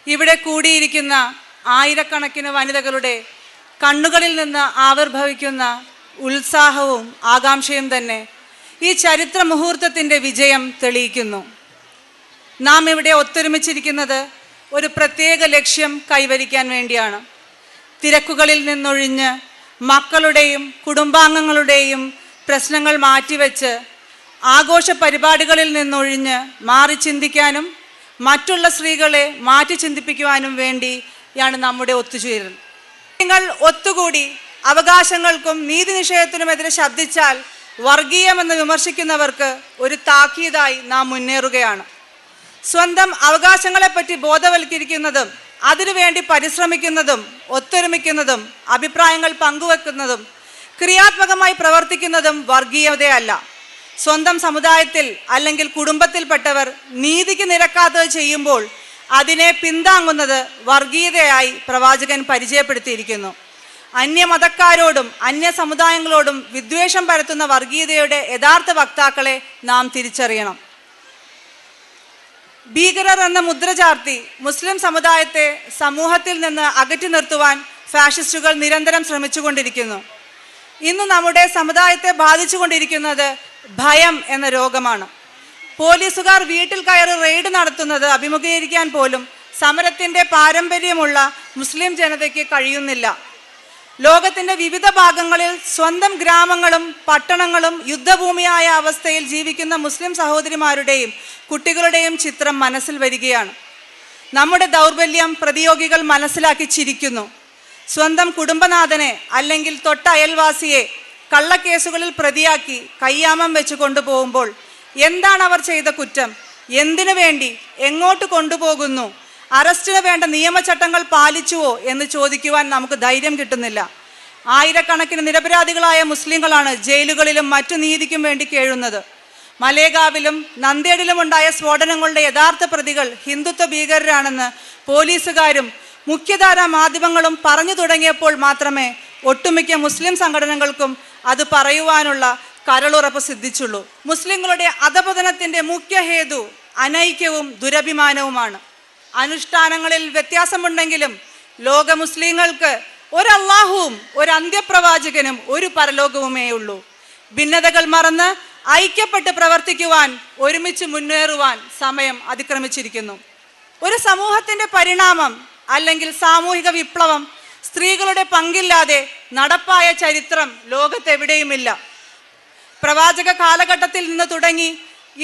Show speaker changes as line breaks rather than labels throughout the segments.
ഇവിടെ കൂടിയിരിക്കുന്ന ആയിരക്കണക്കിന് വനിതകളുടെ കണ്ണുകളിൽ നിന്ന് ആവിർഭവിക്കുന്ന ഉത്സാഹവും ആകാംക്ഷയും തന്നെ ഈ ചരിത്ര മുഹൂർത്തത്തിൻ്റെ വിജയം തെളിയിക്കുന്നു. നാം ഇവിടെ ഒത്തൊരുമിച്ചിരിക്കുന്നത് ഒരു പ്രത്യേക ലക്ഷ്യം കൈവരിക്കാൻ വേണ്ടിയാണ്. തിരക്കുകളിൽ നിന്നൊഴിഞ്ഞ് മക്കളുടെയും കുടുംബാംഗങ്ങളുടെയും പ്രശ്നങ്ങൾ മാറ്റിവെച്ച് ആഘോഷ പരിപാടികളിൽ നിന്നൊഴിഞ്ഞ് മാറി ചിന്തിക്കാനും മറ്റുള്ള സ്ത്രീകളെ മാറ്റി ചിന്തിപ്പിക്കുവാനും വേണ്ടിയാണ് നമ്മുടെ ഒത്തുചേരൽ. നിങ്ങൾ ഒത്തുകൂടി അവകാശങ്ങൾക്കും നീതി നിഷേധത്തിനുമെതിരെ ശബ്ദിച്ചാൽ വർഗീയമെന്ന് വിമർശിക്കുന്നവർക്ക് ഒരു താക്കീതായി നാം മുന്നേറുകയാണ്. സ്വന്തം അവകാശങ്ങളെപ്പറ്റി ബോധവൽക്കരിക്കുന്നതും അതിനുവേണ്ടി പരിശ്രമിക്കുന്നതും ഒത്തൊരുമിക്കുന്നതും അഭിപ്രായങ്ങൾ പങ്കുവെക്കുന്നതും ക്രിയാത്മകമായി പ്രവർത്തിക്കുന്നതും വർഗീയതയല്ല. സ്വന്തം സമുദായത്തിൽ അല്ലെങ്കിൽ കുടുംബത്തിൽപ്പെട്ടവർ നീതിക്ക് നിരക്കാത്തത് ചെയ്യുമ്പോൾ അതിനെ പിന്താങ്ങുന്നത് വർഗീയതയായി പ്രവാചകൻ പരിചയപ്പെടുത്തിയിരിക്കുന്നു. അന്യമതക്കാരോടും അന്യ സമുദായങ്ങളോടും വിദ്വേഷം പരത്തുന്ന വർഗീയതയുടെ യഥാർത്ഥ വക്താക്കളെ നാം തിരിച്ചറിയണം. ഭീകരർ എന്ന മുദ്ര ചാർത്തി മുസ്ലിം സമുദായത്തെ സമൂഹത്തിൽ നിന്ന് അകറ്റി നിർത്തുവാൻ ഫാഷിസ്റ്റുകൾ നിരന്തരം ശ്രമിച്ചുകൊണ്ടിരിക്കുന്നു. ഇന്ന് നമ്മുടെ സമുദായത്തെ ബാധിച്ചുകൊണ്ടിരിക്കുന്നത് ഭയം എന്ന രോഗമാണ്. പോലീസുകാർ വീട്ടിൽ കയറി റെയ്ഡ് നടത്തുന്നത് അഭിമുഖീകരിക്കാൻ പോലും സമരത്തിൻ്റെ പാരമ്പര്യമുള്ള മുസ്ലിം ജനതയ്ക്ക് കഴിയുന്നില്ല. ലോകത്തിൻ്റെ വിവിധ ഭാഗങ്ങളിൽ സ്വന്തം ഗ്രാമങ്ങളും പട്ടണങ്ങളും യുദ്ധഭൂമിയായ അവസ്ഥയിൽ ജീവിക്കുന്ന മുസ്ലിം സഹോദരിമാരുടെയും കുട്ടികളുടെയും ചിത്രം മനസ്സിൽ വരികയാണ്. നമ്മുടെ ദൗർബല്യം പ്രതിയോഗികൾ മനസ്സിലാക്കി ചിരിക്കുന്നു. സ്വന്തം കുടുംബനാഥനെ അല്ലെങ്കിൽ തൊട്ട അയൽവാസിയെ കള്ളക്കേസുകളിൽ പ്രതിയാക്കി കയ്യാമം വെച്ച് കൊണ്ടുപോകുമ്പോൾ എന്താണ് അവർ ചെയ്ത കുറ്റം? എന്തിനു വേണ്ടി? എങ്ങോട്ട് കൊണ്ടുപോകുന്നു? അറസ്റ്റിന് വേണ്ട നിയമചട്ടങ്ങൾ പാലിച്ചുവോ എന്ന് ചോദിക്കുവാൻ നമുക്ക് ധൈര്യം കിട്ടുന്നില്ല. ആയിരക്കണക്കിന് നിരപരാധികളായ മുസ്ലിങ്ങളാണ് ജയിലുകളിലും മറ്റു നീതിക്കും വേണ്ടി കേഴുന്നത്. മലേഗാവിലും നന്ദേടിലും ഉണ്ടായ സ്ഫോടനങ്ങളുടെ യഥാർത്ഥ പ്രതികൾ ഹിന്ദുത്വ ഭീകരരാണെന്ന് പോലീസുകാരും മുഖ്യധാരാ മാധ്യമങ്ങളും പറഞ്ഞു തുടങ്ങിയപ്പോൾ മാത്രമേ ഒട്ടുമിക്ക മുസ്ലിം സംഘടനകൾക്കും അത് പറയുവാനുള്ള കരളുറപ്പ് സിദ്ധിച്ചുള്ളൂ. മുസ്ലിങ്ങളുടെ അധപതനത്തിൻ്റെ മുഖ്യ ഹേതു അനൈക്യവും ദുരഭിമാനവുമാണ്. അനുഷ്ഠാനങ്ങളിൽ വ്യത്യാസമുണ്ടെങ്കിലും ലോക മുസ്ലിങ്ങൾക്ക് ഒരു അല്ലാഹുവും ഒരു അന്ത്യപ്രവാചകനും ഒരു പരലോകവുമേ ഉള്ളൂ. ഭിന്നതകൾ മറന്ന് ഐക്യപ്പെട്ട് പ്രവർത്തിക്കുവാൻ, ഒരുമിച്ച് മുന്നേറുവാൻ സമയം അതിക്രമിച്ചിരിക്കുന്നു. ഒരു സമൂഹത്തിൻ്റെ പരിണാമം അല്ലെങ്കിൽ സാമൂഹിക വിപ്ലവം സ്ത്രീകളുടെ പങ്കില്ലാതെ നടപ്പായ ചരിത്രം ലോകത്തെവിടെയുമില്ല. പ്രവാചക കാലഘട്ടത്തിൽ നിന്ന് തുടങ്ങി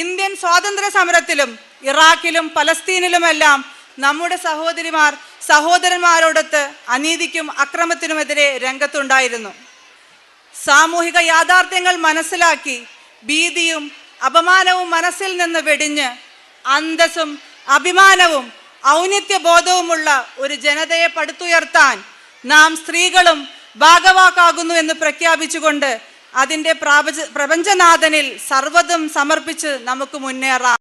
ഇന്ത്യൻ സ്വാതന്ത്ര്യ സമരത്തിലും ഇറാഖിലും പലസ്തീനിലുമെല്ലാം നമ്മുടെ സഹോദരന്മാരോടൊത്ത് അനീതിക്കും അക്രമത്തിനുമെതിരെ രംഗത്തുണ്ടായിരുന്നു. സാമൂഹിക യാഥാർത്ഥ്യങ്ങൾ മനസ്സിലാക്കി ഭീതിയും അപമാനവും മനസ്സിൽ നിന്ന് വെടിഞ്ഞ് അന്തസ്സും അഭിമാനവും ഔന്നിത്യബോധവുമുള്ള ഒരു ജനതയെ പടുത്തുയർത്താൻ നാം സ്ത്രീകളും ഭാഗവാക്കാകുന്നു എന്ന് പ്രഖ്യാപിച്ചുകൊണ്ട് അതിൻ്റെ പ്രപഞ്ചനാഥനിൽ സർവ്വതും സമർപ്പിച്ച് നമുക്ക് മുന്നേറാം.